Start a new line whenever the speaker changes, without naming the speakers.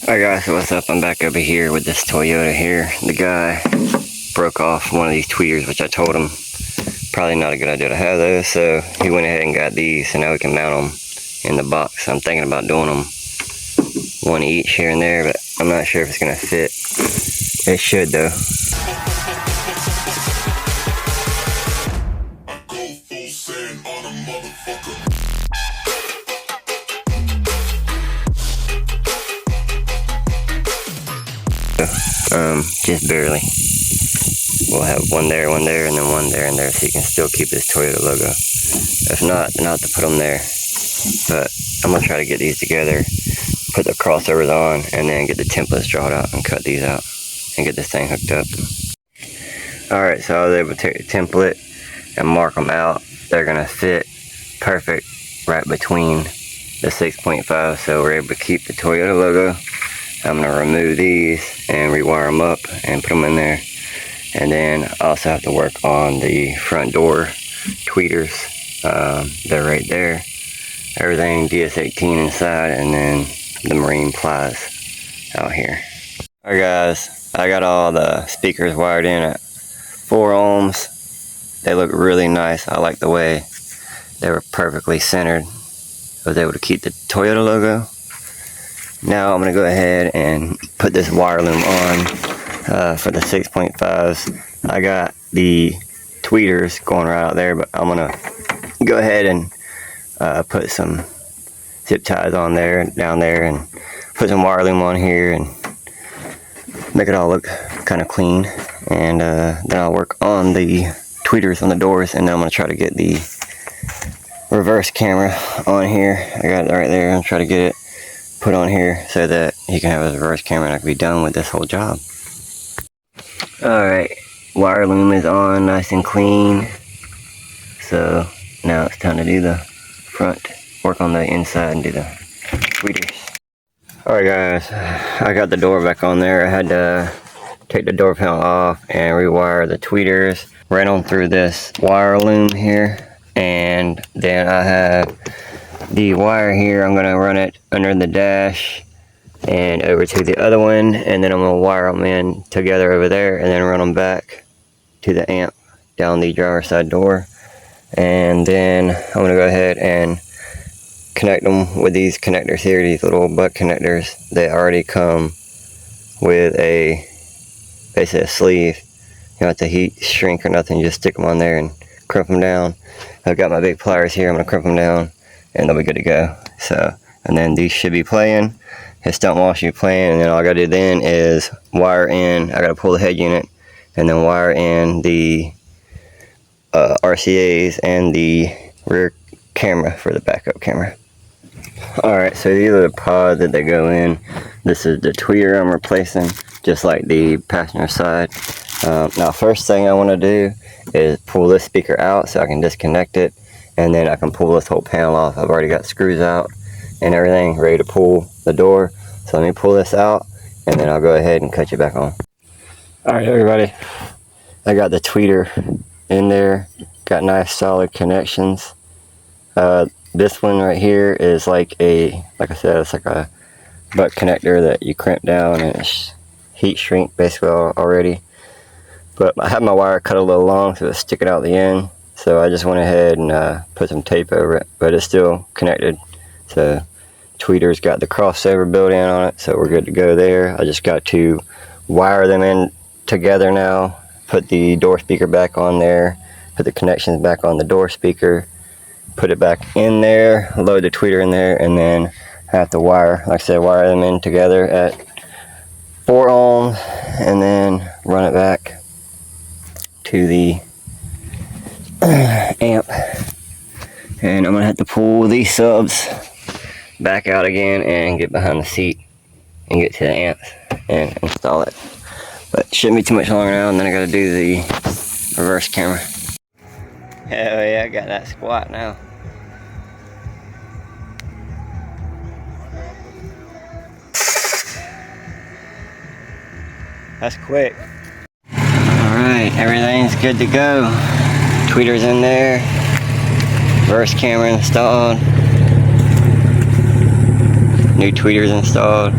Alright guys, so what's up? I'm back over here with this Toyota here. The guy broke off one of these tweeters, which I told him probably not a good idea to have those, so he went ahead and got these, so now we can mount them in the box. I'm thinking about doing them one each here and there, but I'm not sure if it's going to fit. It should though. Just barely. We'll have one there, and then one there and there, so you can still keep this Toyota logo. If not, then I'll have to put them there. But I'm gonna try to get these together, put the crossovers on, and then get the templates drawn out and cut these out and get this thing hooked up. Alright, so I was able to take the template and mark them out. They're gonna fit perfect right between the 6.5, so we're able to keep the Toyota logo. I'm going to remove these and rewire them up and put them in there. And then I also have to work on the front door tweeters. They're right there. Everything DS18 inside, and then the marine plies out here. Alright guys, I got all the speakers wired in at 4 ohms. They look really nice. I like the way they were perfectly centered. I was able to keep the Toyota logo. Now I'm going to go ahead and put this wire loom on for the 6.5s. I got the tweeters going right out there, but I'm going to go ahead and put some zip ties on there, down there, and put some wire loom on here and make it all look kind of clean. And then I'll work on the tweeters on the doors, and then I'm going to try to get the reverse camera on here. I got it right there. I'm going to try to get it put on here so that he can have his reverse camera and I can be done with this whole job. Alright, wire loom is on nice and clean. So now it's time to do the front, work on the inside and do the tweeters. Alright guys, I got the door back on there. I had to take the door panel off and rewire the tweeters. Ran on through this wire loom here, and then I have the wire here. I'm going to run it under the dash and over to the other one, and then I'm going to wire them in together over there and then run them back to the amp down the driver's side door. And then I'm going to go ahead and connect them with these connectors here, these little butt connectors. They already come with basically a sleeve. You don't have to heat shrink or nothing, just stick them on there and crimp them down. I've got my big pliers here. I'm going to crimp them down and they'll be good to go. So, and then these should be playing. His stunt wall should be playing, and then all I gotta do then is wire in. I gotta pull the head unit and then wire in the RCAs and the rear camera for the backup camera. Alright, so these are the pods that they go in. This is the tweeter I'm replacing, just like the passenger side. Now first thing I want to do is pull this speaker out so I can disconnect it, and then I can pull this whole panel off. I've already got screws out and everything ready to pull the door. So let me pull this out and then I'll go ahead and cut you back on. Alright everybody, I got the tweeter in there, got nice solid connections. This one right here is like I said, it's like a butt connector that you crimp down and it's heat shrink basically already. But I had my wire cut a little long so it's sticking out the end. So I just went ahead and put some tape over it, but it's still connected. So tweeter's got the crossover built in on it, so we're good to go there. I just got to wire them in together now, put the door speaker back on there, put the connections back on the door speaker, put it back in there, load the tweeter in there, and then have to wire, like I said, wire them in together at 4 ohms, and then run it back to the amp. And I'm gonna have to pull these subs back out again and get behind the seat and get to the amp and install it. But shouldn't be too much longer now, and then I gotta do the reverse camera. Hell yeah, I got that squat now. That's quick. Alright, everything's good to go. Tweeter's in there. Reverse camera installed. New tweeters installed.